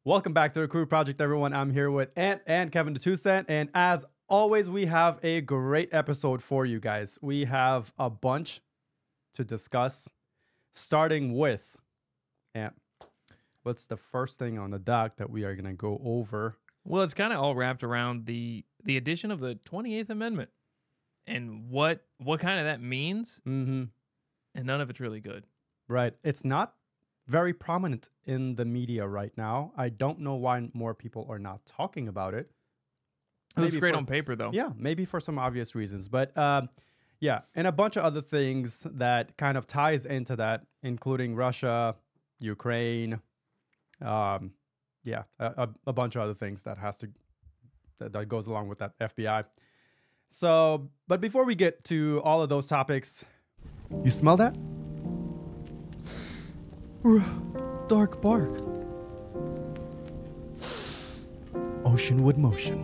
Welcome back to the Crude Project, everyone. I'm here with Ant and Kevin the 2 Cent, and as always, we have a great episode for you guys. We have a bunch to discuss, starting with Ant. What's the first thing on the dock that we are going to go over? Well, it's kind of all wrapped around the addition of the 28th Amendment and what kind of that means, and none of it's really good. Right. It's not very prominent in the media right now. I don't know why more people are not talking about it. It looks great on paper, though. Yeah, maybe for some obvious reasons. But yeah, and a bunch of other things that kind of ties into that, including Russia, Ukraine, a bunch of other things that goes along with that FBI. So, but before we get to all of those topics, you smell that? Dark bark. Oceanwood motion.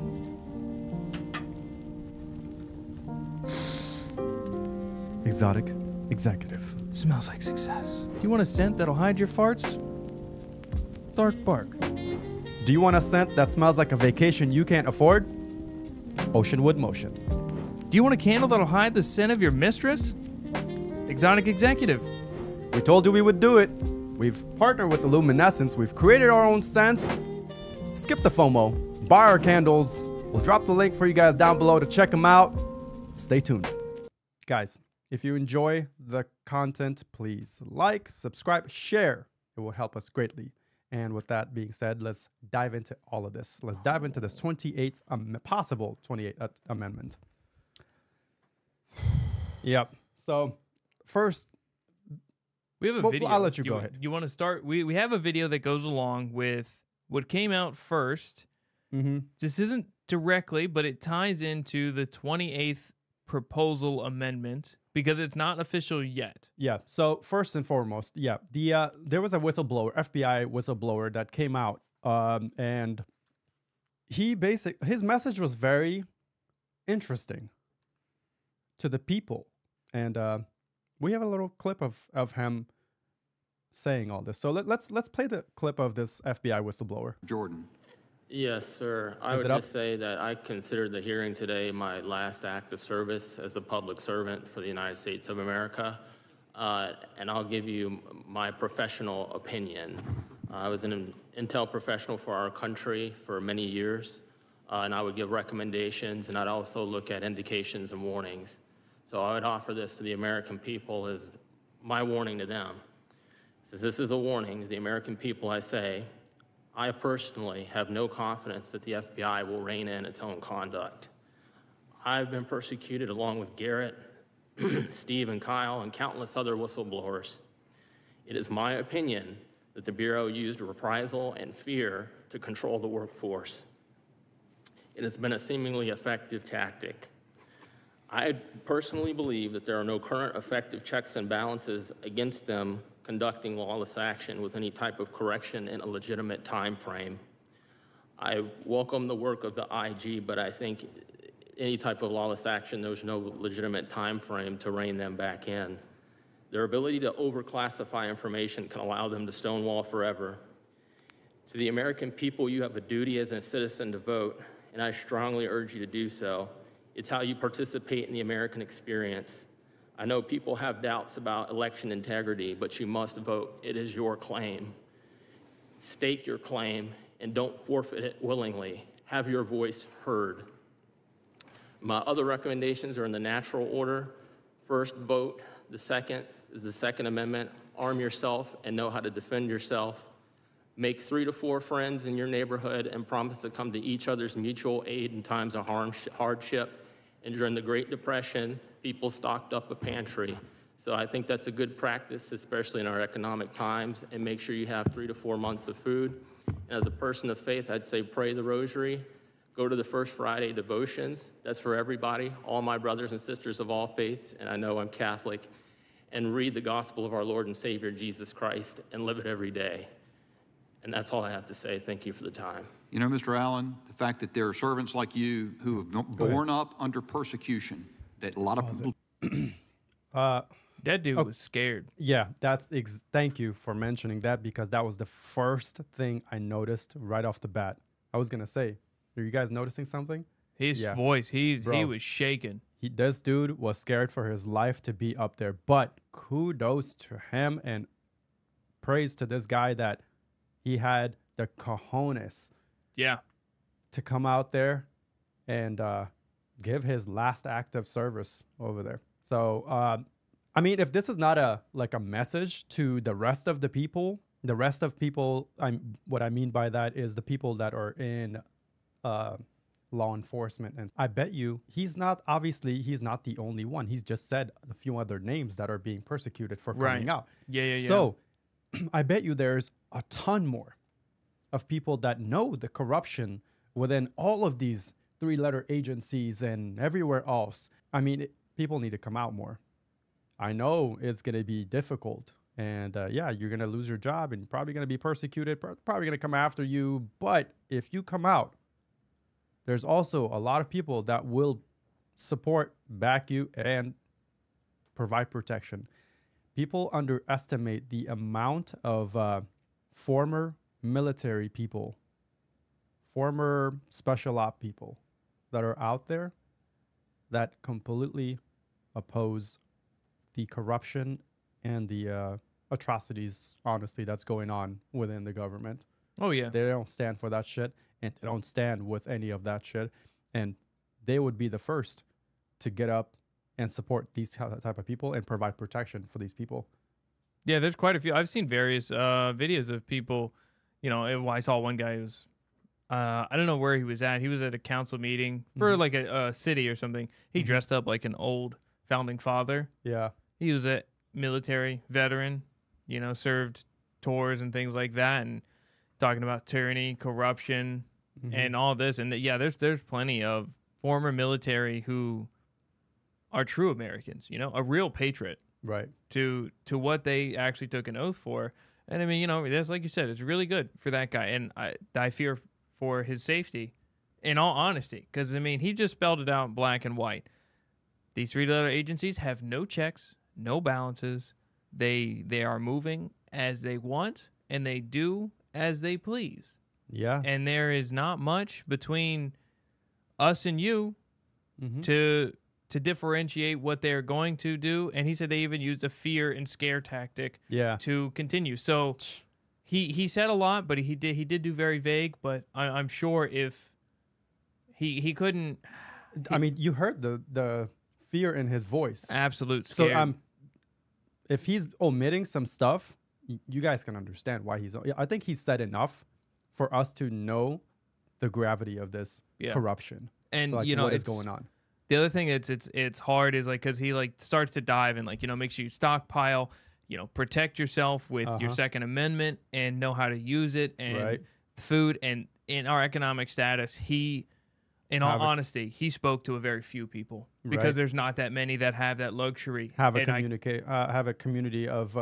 Exotic executive. Smells like success. Do you want a scent that'll hide your farts? Dark bark. Do you want a scent that smells like a vacation you can't afford? Oceanwood motion. Do you want a candle that'll hide the scent of your mistress? Exotic executive. We told you we would do it. We've partnered with IllumineScents. We've created our own scents. Skip the FOMO. Buy our candles. We'll drop the link for you guys down below to check them out. Stay tuned. Guys, if you enjoy the content, please like, subscribe, share. It will help us greatly. And with that being said, let's dive into all of this. Let's dive into this possible 28th Amendment. Yep. So first, we have a video. I'll let you go ahead. You want to start? We have a video that goes along with what came out first. This isn't directly, but it ties into the 28th proposal amendment because it's not official yet. Yeah. So first and foremost, there was a whistleblower, FBI whistleblower, that came out, and his message was very interesting to the people, and we have a little clip of him saying all this. So let's play the clip of this FBI whistleblower. Jordan. Yes, sir. I would just say that I consider the hearing today my last act of service as a public servant for the United States of America. And I'll give you my professional opinion. I was an intel professional for our country for many years, and I would give recommendations, and I'd also look at indications and warnings. So I would offer this to the American people as my warning to them. Since this is a warning to the American people, I say, I personally have no confidence that the FBI will rein in its own conduct. I've been persecuted along with Garrett, Steve and Kyle, and countless other whistleblowers. It is my opinion that the Bureau used reprisal and fear to control the workforce. It has been a seemingly effective tactic. I personally believe that there are no current effective checks and balances against them conducting lawless action with any type of correction in a legitimate time frame. I welcome the work of the IG, but I think any type of lawless action, there's no legitimate time frame to rein them back in. Their ability to overclassify information can allow them to stonewall forever. To the American people, you have a duty as a citizen to vote, and I strongly urge you to do so. It's how you participate in the American experience. I know people have doubts about election integrity, but you must vote. It is your claim. Stake your claim and don't forfeit it willingly. Have your voice heard. My other recommendations are in the natural order. First, vote. The second is the Second Amendment. Arm yourself and know how to defend yourself. Make 3 to 4 friends in your neighborhood and promise to come to each other's mutual aid in times of hardship. And during the Great Depression, people stocked up a pantry. So I think that's a good practice, especially in our economic times, and make sure you have 3 to 4 months of food. And as a person of faith, I'd say pray the rosary, go to the First Friday devotions. That's for everybody, all my brothers and sisters of all faiths, and I know I'm Catholic, and read the gospel of our Lord and Savior, Jesus Christ, and live it every day. And that's all I have to say. Thank you for the time. You know, Mr. Allen, the fact that there are servants like you who have borne up under persecution, that a lot of people... That dude was scared. Yeah, thank you for mentioning that, because that was the first thing I noticed right off the bat. I was gonna say, are you guys noticing something? His voice, he was shaking. This dude was scared for his life to be up there. But kudos to him and praise to this guy that he had the cojones to come out there and give his last act of service over there. So, I mean, if this is not a message to the rest of the people, what I mean by that is the people that are in law enforcement. And I bet you he's not the only one. He's just said a few other names that are being persecuted for coming out. Yeah. So I bet you there's a ton more of people that know the corruption within all of these three-letter agencies and everywhere else. I mean, people need to come out more. I know it's going to be difficult. And yeah, you're going to lose your job and probably going to be persecuted, probably going to come after you. But if you come out, there's also a lot of people that will support, back you, and provide protection. People underestimate the amount of former military people, former special op people that are out there that completely oppose the corruption and the atrocities, honestly, that's going on within the government. Oh, yeah. They don't stand for that shit, and they don't stand with any of that shit. And they would be the first to get up and support these type of people and provide protection for these people. Yeah, there's quite a few. I've seen various videos of people, you know, I saw one guy who was, I don't know where he was at. He was at a council meeting for like a city or something. He dressed up like an old founding father. Yeah. He was a military veteran, you know, served tours and things like that, and talking about tyranny, corruption, and all this. And yeah, there's plenty of former military who are true Americans, you know, a real patriot, right, to what they actually took an oath for. And I mean, you know, that's like you said, it's really good for that guy, and I fear for his safety, in all honesty, because I mean, he just spelled it out black and white. These three-letter agencies have no checks, no balances. They are moving as they want, and they do as they please. Yeah. And there is not much between us and you to differentiate what they're going to do. And he said they even used a fear and scare tactic to continue. So he said a lot, but he did do very vague. But I'm sure if he couldn't. I mean, you heard the fear in his voice. Absolute scare. So if he's omitting some stuff, you guys can understand why I think he said enough for us to know the gravity of this corruption. And like, you know what is going on. The other thing it's hard is like, because he like starts to dive and like, you know, makes you stockpile, you know, protect yourself with your Second Amendment and know how to use it, and food, and in our economic status, in all honesty, he spoke to a very few people, because there's not that many that have that luxury. Have a community of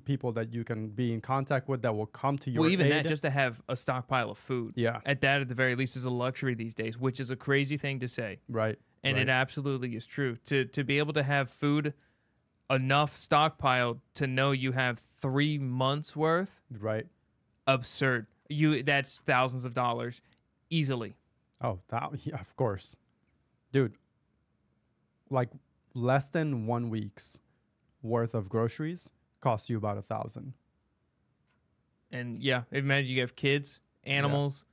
people that you can be in contact with that will come to your even aid. that, just to have a stockpile of food. Yeah. At the very least, is a luxury these days, which is a crazy thing to say. Right. And it absolutely is true. To be able to have food enough stockpiled to know you have 3 months worth. Right. Absurd. That's thousands of dollars easily. Oh, yeah, of course. Dude, like less than 1 week's worth of groceries costs you about $1,000. And yeah, imagine you have kids, animals.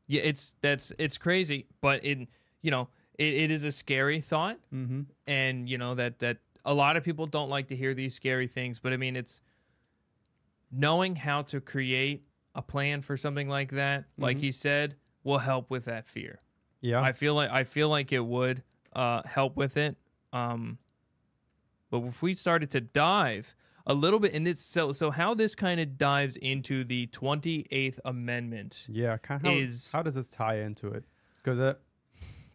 Yeah, it's crazy, but it is a scary thought. And you know that a lot of people don't like to hear these scary things, but I mean, it's knowing how to create a plan for something like that, like he said, will help with that fear. Yeah. I feel like it would help with it. But if we started to dive a little bit in this, so how this kind of dives into the 28th Amendment. Yeah, how does this tie into it? Because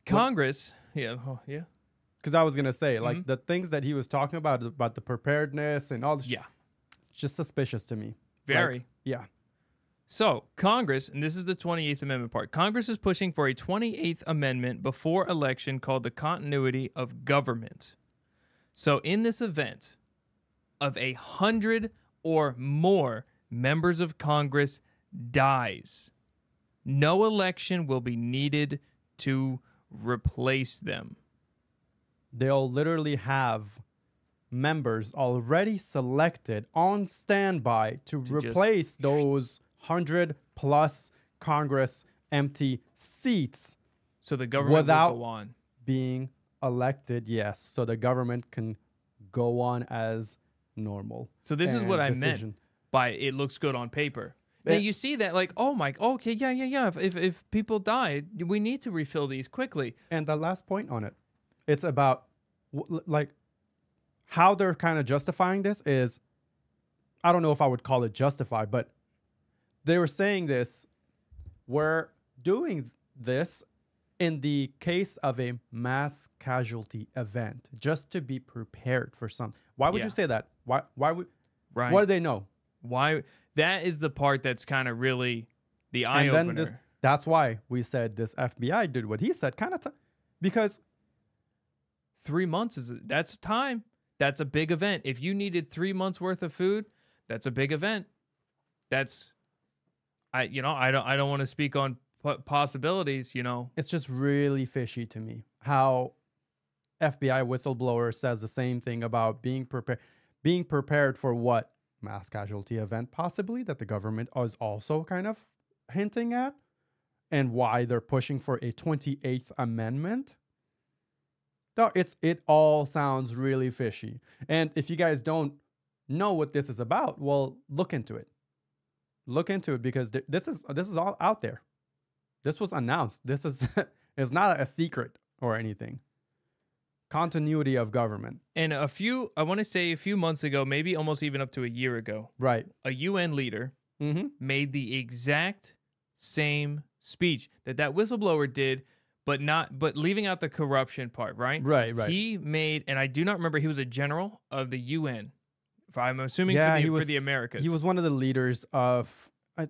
Congress, because I was gonna say, like, the things that he was talking about the preparedness and all this, it's just suspicious to me. Very. Yeah. So, Congress, and this is the 28th Amendment part, Congress is pushing for a 28th Amendment before election called the Continuity of Government. So, in this event, of 100 or more members of Congress dies, no election will be needed to replace them. They'll literally have members already selected on standby to replace those 100 plus Congress empty seats. So the government without will go on. Being elected, yes. So the government can go on as normal. So this is what I meant by it looks good on paper. Now you see that like, oh my, okay, yeah. If people die, we need to refill these quickly. And the last point on it, it's about like how they're kind of justifying this is, I don't know if I would call it justified, but they were saying this, we're doing this in the case of a mass casualty event, just to be prepared for some. Why would you say that? Why would? Right. What do they know? Why? That is the part that's kind of really the eye opener. That's why we said this FBI did what he said, kind of, because 3 months that's time. That's a big event. If you needed 3 months worth of food, that's a big event. That's, I don't want to speak on possibilities. It's just really fishy to me how FBI whistleblower says the same thing about being prepared for what mass casualty event possibly that the government is also kind of hinting at, and why they're pushing for a 28th Amendment. No, it all sounds really fishy. And if you guys don't know what this is about, well, look into it. Look into it, because this is all out there. This was announced. This is it's not a secret or anything. Continuity of government. And I want to say a few months ago, maybe almost even up to a year ago, right? A UN leader made the exact same speech that whistleblower did, but leaving out the corruption part, right? Right. He made, and I do not remember, he was a general of the UN. If I'm assuming for the Americas. He was one of the leaders of, I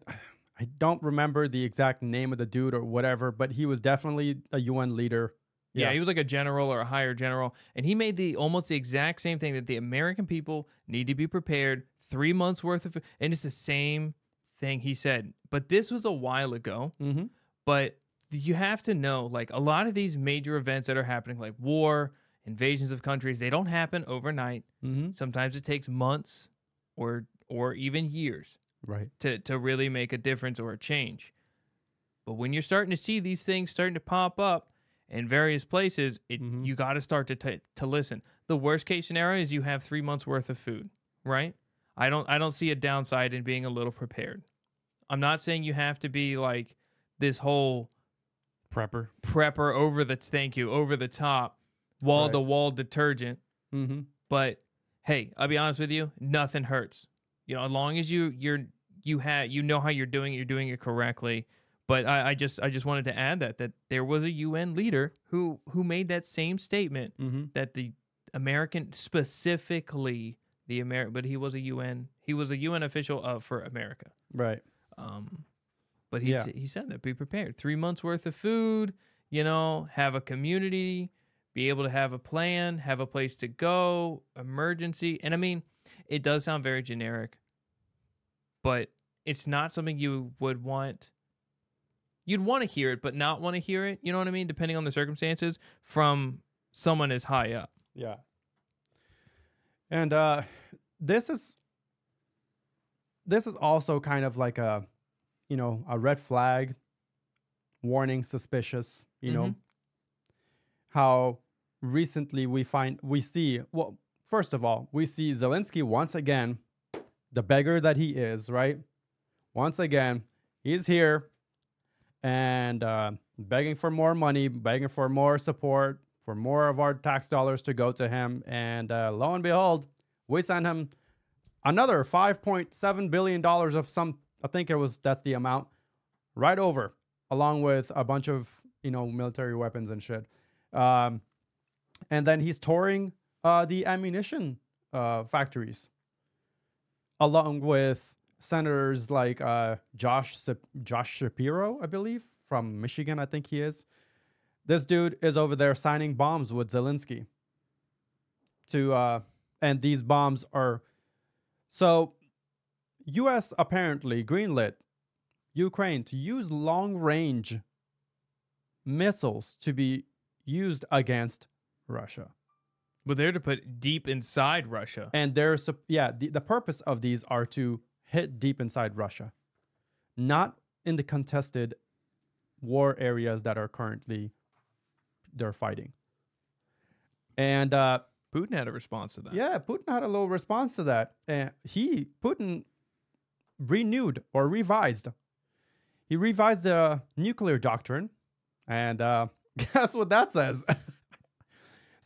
don't remember the exact name of the dude or whatever, but he was definitely a UN leader. Yeah, he was like a general or a higher general, and he made almost the exact same thing, that the American people need to be prepared, 3 months worth of, and it's the same thing he said. But this was a while ago. But you have to know, like, a lot of these major events that are happening, like war, invasions of countries, they don't happen overnight. Sometimes it takes months or even years, right, to really make a difference or a change. But when you're starting to see these things starting to pop up in various places, you got to start to listen. The worst case scenario is you have 3 months worth of food, right? I don't see a downside in being a little prepared. I'm not saying you have to be like this whole prepper over the top, wall to wall detergent. But hey, I'll be honest with you, nothing hurts. As long as you know how you're doing it correctly. But I just wanted to add that there was a UN leader who made that same statement, that the American, specifically the American, but he was a UN official for America. Right. But he said that be prepared. 3 months worth of food, have a community, be able to have a plan, have a place to go, emergency. And I mean, it does sound very generic, but it's not something you would want. You'd want to hear it, but not want to hear it. You know what I mean? Depending on the circumstances, from someone as high up. Yeah. And this is also kind of like a red flag, warning, suspicious. How recently we see. Well, first of all, we see Zelensky once again, the beggar that he is. Right. Once again, he's here. And begging for more money, begging for more support, for more of our tax dollars to go to him. And lo and behold, we send him another $5.7 billion of that's the amount, right over, along with a bunch of, military weapons and shit. And then he's touring the ammunition factories, along with senators like Josh Shapiro, I believe, from Michigan, I think he is. This dude is over there signing bombs with Zelensky. And these bombs are So, U.S. apparently greenlit Ukraine to use long-range missiles to be used against Russia. But they're to put deep inside Russia. And there's, the purpose of these are to hit deep inside Russia, not in the contested war areas that are currently they're fighting. And Putin had a response to that. yeah, Putin had a little response to that. And Putin renewed or revised. He revised the nuclear doctrine. And guess what that says?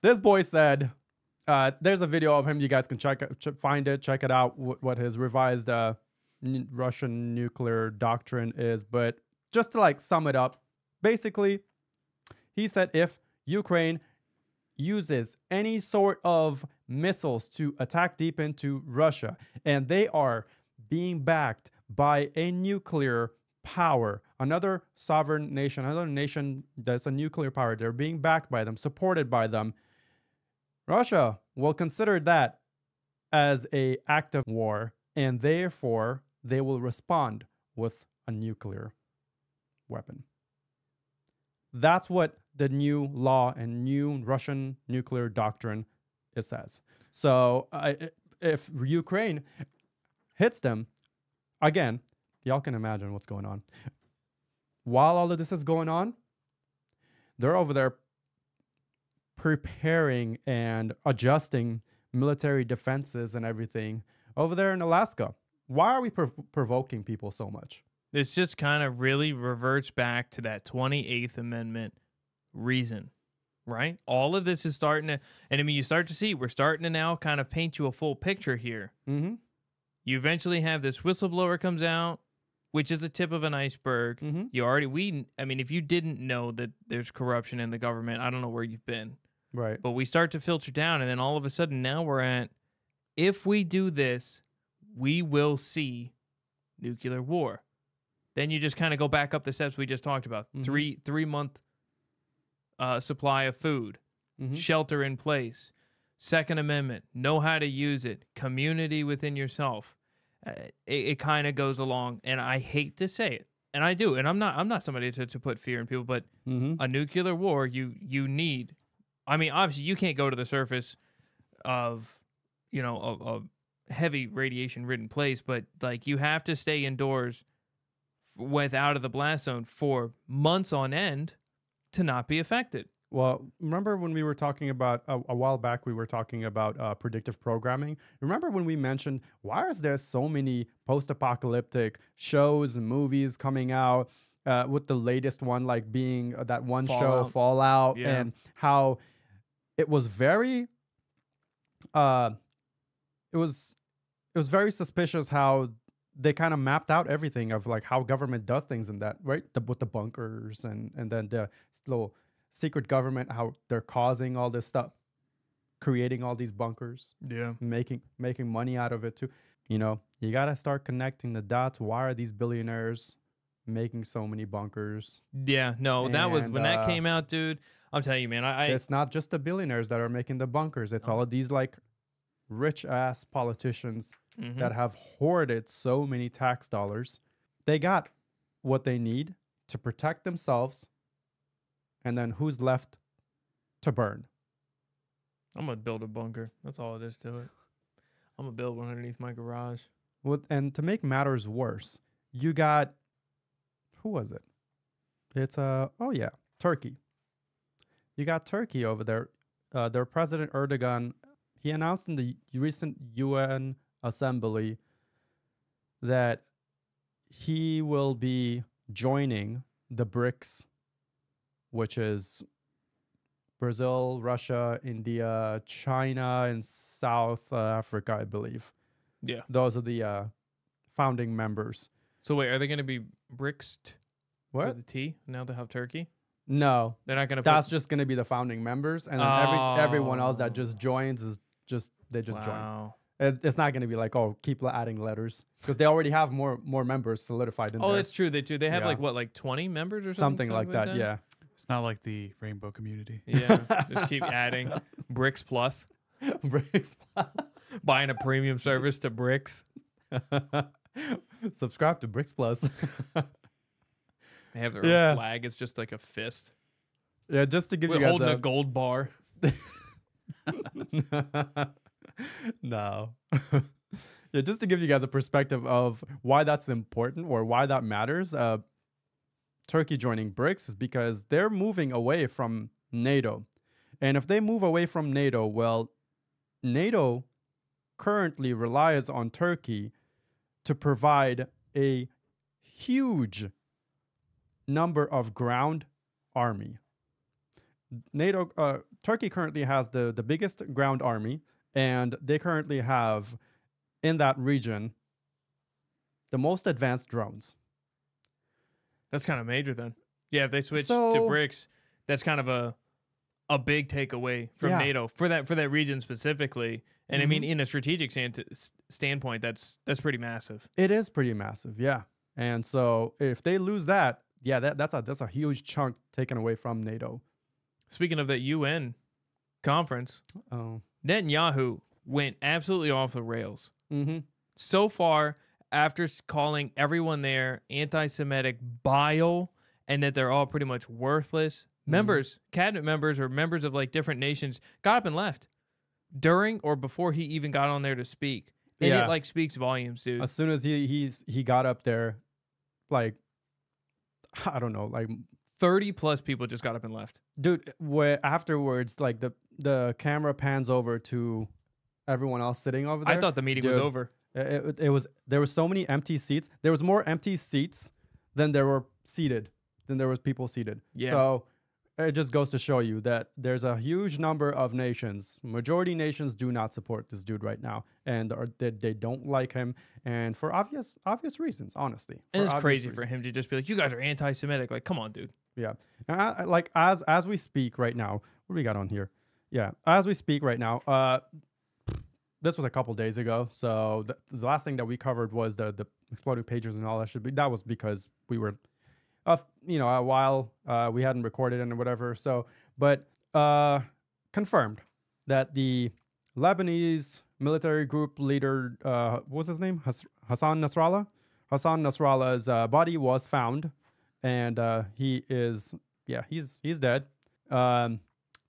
This boy said, there's a video of him. You guys can find it, check it out, what his revised Russian nuclear doctrine is. But just to like sum it up, basically, he said if Ukraine uses any sort of missiles to attack deep into Russia, and they are being backed by a nuclear power, another sovereign nation, another nation that's a nuclear power, they're being backed by them, supported by them, Russia will consider that as an act of war, and therefore they will respond with a nuclear weapon. That's what the new law and new Russian nuclear doctrine it says. So if Ukraine hits them, again, y'all can imagine what's going on. While all of this is going on, they're over there preparing and adjusting military defenses and everything over there in Alaska. Why are we provoking people so much? This just kind of really reverts back to that 28th Amendment reason, right? All of this is starting to, and I mean, you start to see, we're starting to now kind of paint you a full picture here. Mm-hmm. You eventually have this whistleblower comes out, which is a tip of an iceberg. Mm-hmm. I mean, if you didn't know that there's corruption in the government, I don't know where you've been. Right. But we start to filter down, and then all of a sudden now we're at, if we do this, we will see nuclear war. Then you just kind of go back up the steps we just talked about. Mm-hmm. 3 month supply of food, Mm-hmm. shelter in place, Second Amendment, know how to use it, community within yourself. It kind of goes along, and I hate to say it, and I do, and I'm not somebody to put fear in people, but Mm-hmm. a nuclear war, you need. I mean, obviously, you can't go to the surface of, a heavy radiation-ridden place, but like you have to stay indoors out of the blast zone for months on end to not be affected. Well, remember when we were talking about, a while back, we were talking about predictive programming. Remember when we mentioned, why is there so many post-apocalyptic shows and movies coming out, with the latest one like being that one show, Fallout, Yeah. and how it was very, it was very suspicious how they kind of mapped out everything of like how government does things in that, right? With the bunkers and then the little secret government, how they're causing all this stuff, creating all these bunkers, Yeah. making money out of it too. You got to start connecting the dots. Why are these billionaires making so many bunkers? Yeah, no, that was And, when that came out, dude. I'm telling you, man, It's not just the billionaires that are making the bunkers. It's all of these like rich ass politicians Mhm. that have hoarded so many tax dollars. They got what they need to protect themselves. And then who's left to burn? I'm gonna build a bunker. That's all it is to it. I'm gonna build one underneath my garage. And to make matters worse, you got, who was it? It's Turkey. You got Turkey over there. Their president Erdogan, he announced in the recent UN assembly that he will be joining the BRICS, which is Brazil, Russia, India, China, and South Africa, I believe. Yeah. Those are the founding members. So wait, are they gonna be BRICS? What? With the T? Now they have Turkey. No, They're not gonna. that's just going to be the founding members, and then everyone else that just joins is they just join. Wow. It's not going to be like, oh, keep adding letters, because they already have more members solidified in there. Oh, that's true. They do. They have Yeah. like 20 members or something like that. Yeah. It's not like the rainbow community. Yeah. Just keep adding BRICS plus. BRICS. Buying a premium service to BRICS. Subscribe to BRICS Plus. They have their own flag. It's just like a fist. Yeah, just to give We're you guys holding a gold bar. No. Yeah, just to give you guys a perspective of why that's important or why that matters. Turkey joining BRICS is because they're moving away from NATO. And if they move away from NATO, well, NATO currently relies on Turkey to provide a huge number of ground army. Turkey currently has the biggest ground army, and they currently have in that region the most advanced drones. That's kind of major then. Yeah, if they switch to BRICS, that's kind of a big takeaway from NATO for that region specifically. And I mean, in a strategic standpoint, that's pretty massive. It is pretty massive, yeah. And so if they lose that, yeah, that's a huge chunk taken away from NATO. Speaking of that UN conference, Netanyahu went absolutely off the rails. So far, after calling everyone there anti-Semitic bile and that they're all pretty much worthless, members, cabinet members or members of like different nations got up and left during or before he even got on there to speak. And it like speaks volumes, dude. As soon as he got up there, like, I don't know, like 30 plus people just got up and left. Dude, where afterwards, like the camera pans over to everyone else sitting over there. I thought the meeting was over. It was, there were so many empty seats. There was more empty seats than there were seated, than there was people seated. Yeah. So it just goes to show you that there's a huge number of nations, majority nations do not support this dude right now. And they don't like him. And for obvious reasons, honestly. And it's crazy for him to just be like, you guys are anti-Semitic. Like, come on, dude. Yeah. And like as we speak right now, what do we got on here? Yeah. As we speak right now, this was a couple days ago. So the last thing that we covered was the exploding pagers and all that shit. That was because we were, a while we hadn't recorded and whatever. So, but confirmed that the Lebanese military group leader, what was his name? Hassan Nasrallah. Hassan Nasrallah's body was found, and he is, he's dead.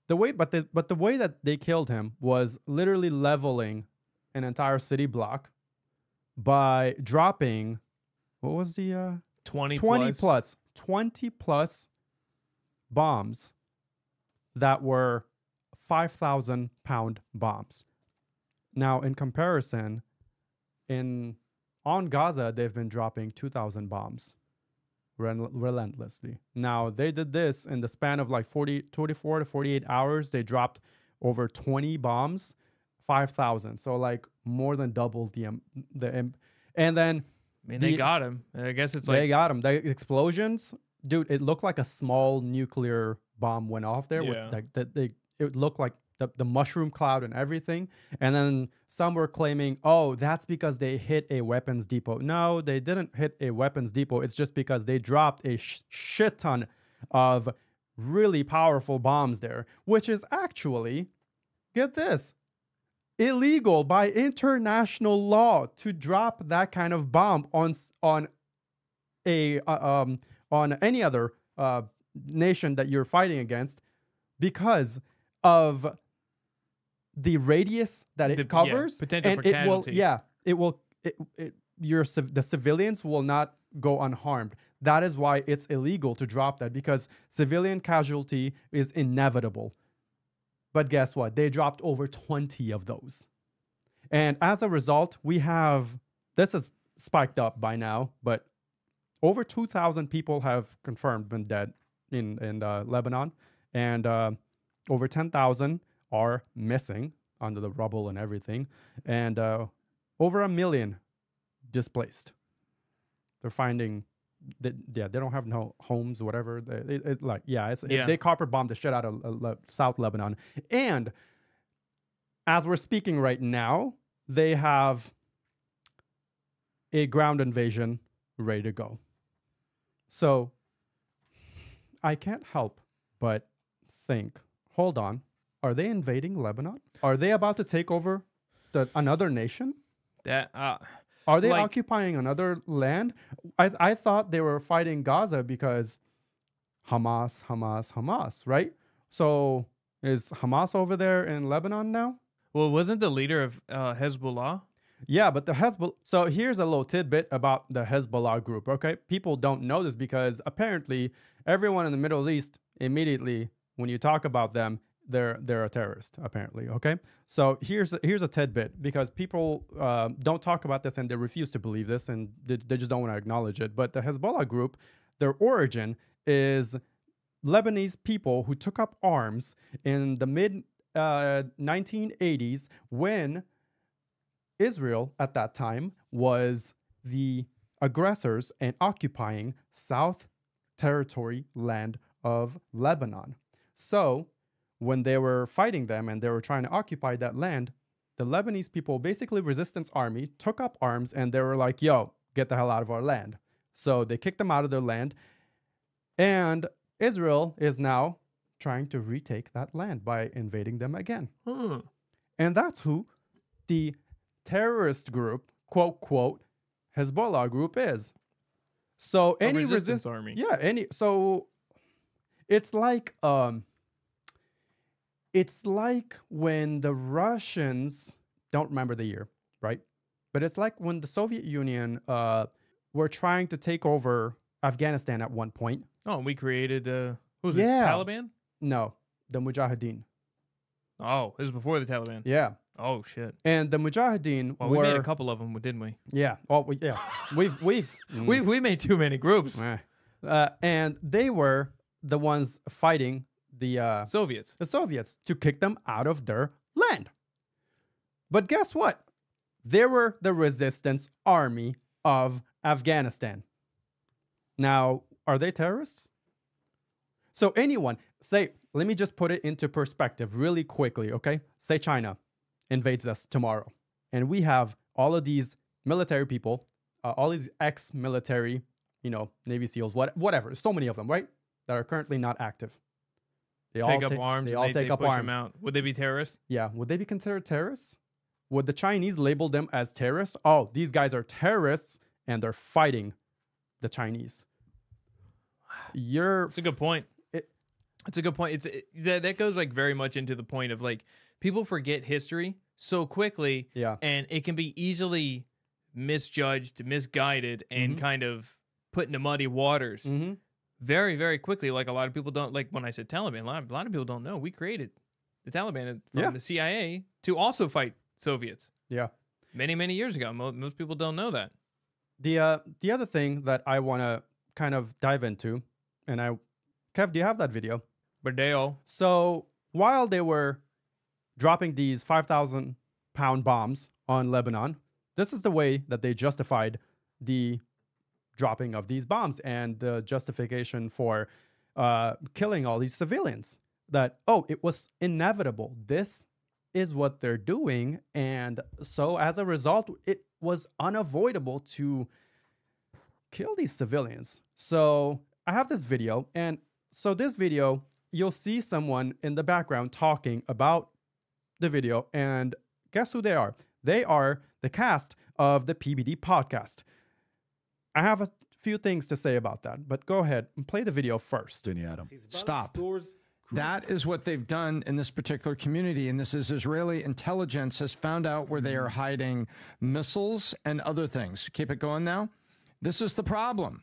The way that they killed him was literally leveling an entire city block by dropping, what was the 20 plus bombs that were 5,000 pound bombs. Now, in comparison, on Gaza, they've been dropping 2,000 bombs relentlessly. Now, they did this in the span of like 24 to 48 hours. They dropped over 20 bombs, 5,000. So like more than double and then I mean, they got him. I guess it's like they got him. The explosions, dude. It looked like a small nuclear bomb went off there. Yeah. It looked like the mushroom cloud and everything. And then some were claiming, oh, that's because they hit a weapons depot. No, they didn't hit a weapons depot. It's just because they dropped a shit ton of really powerful bombs there, which is actually, get this, illegal by international law to drop that kind of bomb on any other nation that you're fighting against, because of the radius that it covers, potential and for casualty. The civilians will not go unharmed. That is why it's illegal to drop that, because civilian casualty is inevitable. But guess what? They dropped over 20 of those. And as a result, we have, this is spiked up by now, but over 2,000 people have confirmed been dead in Lebanon. And over 10,000 are missing under the rubble and everything. And over 1 million displaced. They're finding... they don't have no homes, whatever. They copper bombed the shit out of South Lebanon. And as we're speaking right now, they have a ground invasion ready to go. So I can't help but think, hold on, Are they invading Lebanon? Are they about to take over another nation? That Are they like- occupying another land? I thought they were fighting Gaza because Hamas, right? So is Hamas over there in Lebanon now? well, wasn't the leader of Hezbollah? Yeah, but the Hezbollah. So here's a little tidbit about the Hezbollah group. Okay, people don't know this because apparently everyone in the Middle East immediately, when you talk about them, they're a terrorist. Apparently, okay. So here's a tidbit because people don't talk about this and they refuse to believe this and they just don't want to acknowledge it. But the Hezbollah group, their origin is Lebanese people who took up arms in the mid 1980s when Israel at that time was the aggressors and occupying South Territory land of Lebanon. So when they were fighting them and they were trying to occupy that land, the Lebanese people, basically resistance army, took up arms and they were like, yo, get the hell out of our land. So they kicked them out of their land. And Israel is now trying to retake that land by invading them again. And that's who the terrorist group, quote, quote, Hezbollah group is. So any resistance army. Yeah, so it's like when the Russians, don't remember the year, right? But it's like when the Soviet Union were trying to take over Afghanistan at one point. Oh, and we created who was it? Taliban? No, the Mujahideen. Oh, this was before the Taliban. Yeah. Oh shit. And the Mujahideen Well, were... we made a couple of them, didn't we? Yeah. Oh, yeah. We've We made too many groups. And they were the ones fighting the Soviets. To kick them out of their land. But guess what? They were the resistance army of Afghanistan. Now, are they terrorists? So anyone, say, let me just put it into perspective really quickly, okay? Say China invades us tomorrow. And we have all of these military people, all these ex-military, Navy SEALs, whatever. So many of them, right? That are currently not active. They Take up arms. They all take up push arms. them out. Would they be terrorists? Yeah. Would they be considered terrorists? Would the Chinese label them as terrorists? Oh, these guys are terrorists and they're fighting the Chinese. It's a good point. It's a good point. That goes like very much into the point of like people forget history so quickly, and it can be easily misjudged, misguided, and kind of put into muddy waters very, very quickly. Like a lot of people don't, like when I said Taliban, a lot of people don't know we created the Taliban from the CIA to also fight Soviets. Yeah, many, many years ago. Most people don't know that. The other thing that I want to kind of dive into, and Kev, do you have that video? Berdeo. So while they were dropping these 5,000-pound bombs on Lebanon, this is the way that they justified the dropping of these bombs and the justification for killing all these civilians. That, it was inevitable. This is what they're doing. And so as a result, it was unavoidable to kill these civilians. So I have this video. And so this video, you'll see someone in the background talking about the video. And guess who they are? They are the cast of the PBD podcast. I have a few things to say about that, but go ahead and play the video first. Stop. That is what they've done in this particular community. And this is Israeli intelligence has found out where they are hiding missiles and other things. Keep it going now. This is the problem.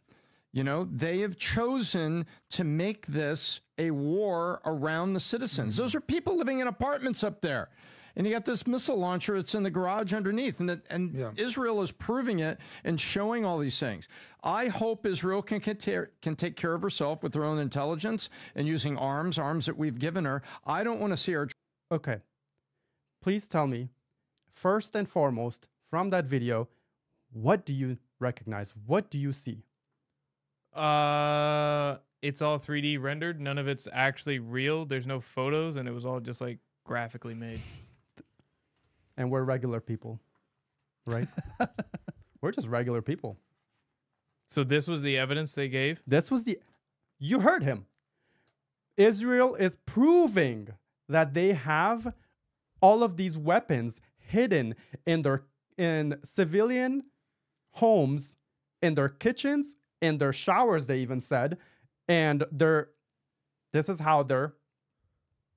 They have chosen to make this a war around the citizens. Those are people living in apartments up there. And you got this missile launcher that's in the garage underneath. And Israel is proving it and showing all these things. I hope Israel can take care of herself with her own intelligence and using arms that we've given her. I don't want to see her. Okay. Please tell me, first and foremost, from that video, what do you recognize? What do you see? It's all 3D rendered. None of it's actually real. There's no photos, and it was all just like graphically made. And we're regular people, right? We're just regular people. So this was the evidence they gave? You heard him. Israel is proving that they have all of these weapons hidden in civilian homes, in their kitchens, in their showers, they even said, and this is how they're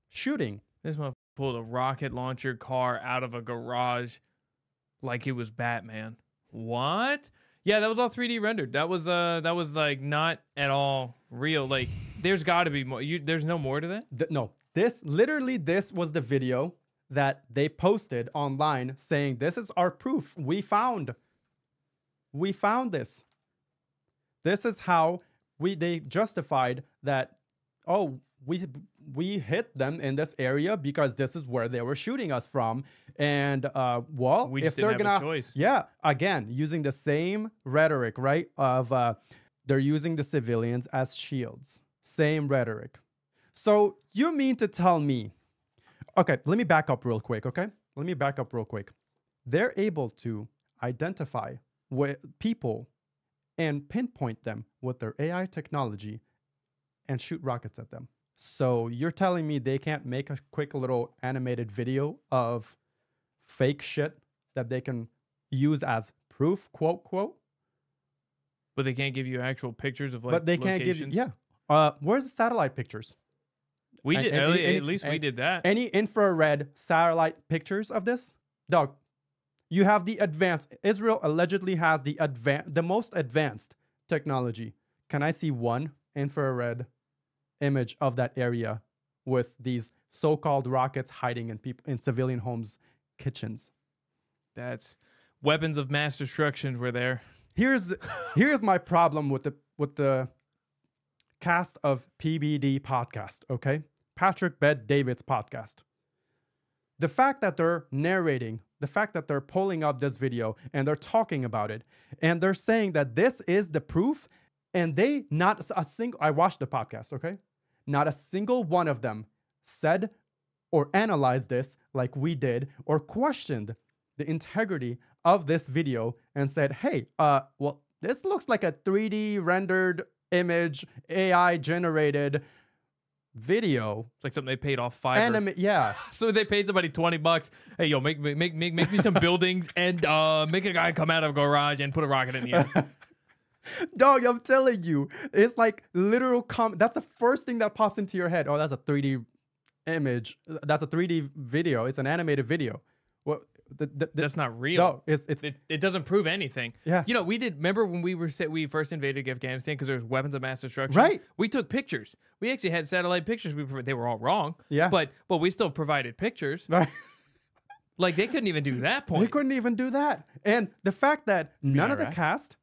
shooting. This motherfucker pulled a rocket launcher car out of a garage like it was Batman. What? Yeah, that was all 3D rendered. That was like not at all real. Like, there's got to be more. There's no more to that? No. This was the video that they posted online saying, this is our proof. We found this. This is how they justified that, oh, we hit them in this area because this is where they were shooting us from. And well, we if just they're didn't have a choice. Yeah, again, using the same rhetoric, right? Of they're using the civilians as shields. Same rhetoric. So you mean to tell me, okay, let me back up real quick, okay? Let me back up real quick. They're able to identify with people and pinpoint them with their AI technology and shoot rockets at them. So you're telling me they can't make a quick little animated video of fake shit that they can use as proof, quote, quote? But they can't give you actual pictures of, like, but they locations? can't give you, yeah. Where's the satellite pictures? We did, at least we did that. Any infrared satellite pictures of this? Dog, you have the advanced, Israel allegedly has the most advanced technology. Can I see one infrared image of that area with these so-called rockets hiding in civilian homes' kitchens? That's weapons of mass destruction were there. Here's my problem with the cast of PBD podcast, okay? Patrick Bet David's podcast. The fact that they're narrating, the fact that they're pulling up this video and they're talking about it, and they're saying that this is the proof, and I watched the podcast, okay? Not a single one of them said or analyzed this like we did, or questioned the integrity of this video and said, hey, well, this looks like a 3D rendered image, AI generated video. It's like something they paid off Fiverr. Yeah. So they paid somebody $20. Hey, yo, make me some buildings and make a guy come out of a garage and put a rocket in the air. Dog, I'm telling you, it's like literal that's the first thing that pops into your head. Oh, that's a 3D image. That's a 3D video. It's an animated video. Well, that's not real. No, it doesn't prove anything. Yeah. You know, we did. Remember when we first invaded Afghanistan because there was weapons of mass destruction? Right. We took pictures. We actually had satellite pictures. They were all wrong. Yeah. But we still provided pictures. Right. Like, they couldn't even do that point. They couldn't even do that. And the fact that none of the cast.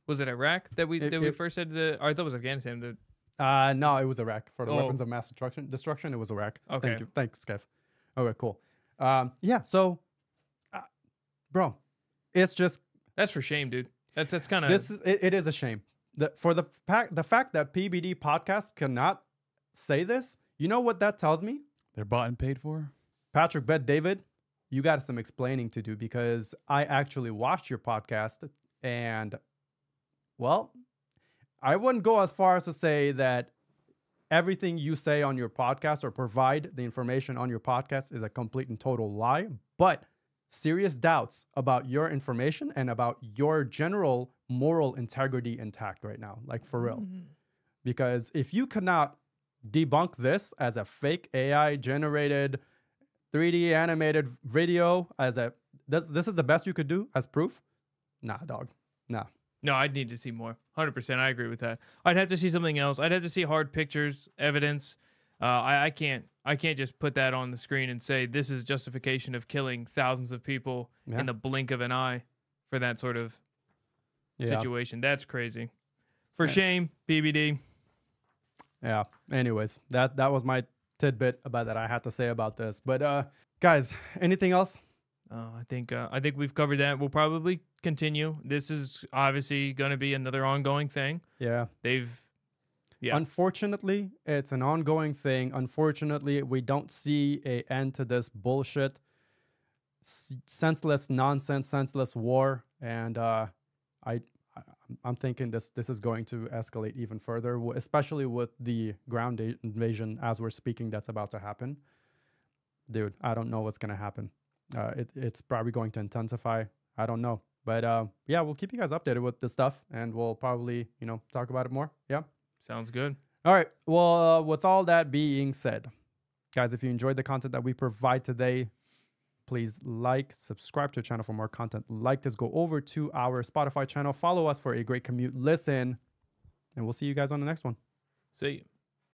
Was it Iraq that we first said I thought it was Afghanistan. No, it was Iraq for the weapons of mass destruction. It was Iraq. Okay. Thank you. Thanks, Kev. Okay, cool. Yeah. So, bro, it's just that's for shame, dude. That's kind of it is a shame that for the fact that PBD podcast cannot say this. You know what that tells me? They're bought and paid for. Patrick Bet David, you got some explaining to do, because I actually watched your podcast and, well, I wouldn't go as far as to say that everything you say on your podcast or provide the information on your podcast is a complete and total lie, but serious doubts about your information and about your general moral integrity intact right now, like for real. Because if you cannot debunk this as a fake AI generated 3D animated video this is the best you could do as proof, nah, dog, nah. No, I'd need to see more. 100%. I agree with that. I'd have to see something else. I'd have to see hard pictures, evidence. I can't just put that on the screen and say this is justification of killing thousands of people in the blink of an eye for that sort of situation. That's crazy. For shame, BBD. Yeah. Anyways, that was my tidbit about that I had to say about this. But guys, anything else? I think we've covered that. We'll probably continue. This is obviously going to be another ongoing thing. Yeah. Unfortunately, it's an ongoing thing. Unfortunately, we don't see an end to this bullshit, senseless nonsense, senseless war. And I'm thinking this is going to escalate even further, especially with the ground invasion as we're speaking that's about to happen. dude, I don't know what's going to happen. It's probably going to intensify. I don't know. But yeah, we'll keep you guys updated with this stuff, and we'll probably, talk about it more. Yeah. Sounds good. All right. Well, with all that being said, guys, if you enjoyed the content that we provide today, please subscribe to the channel for more content like this. Go over to our Spotify channel. Follow us for a great commute listen, and we'll see you guys on the next one. See you.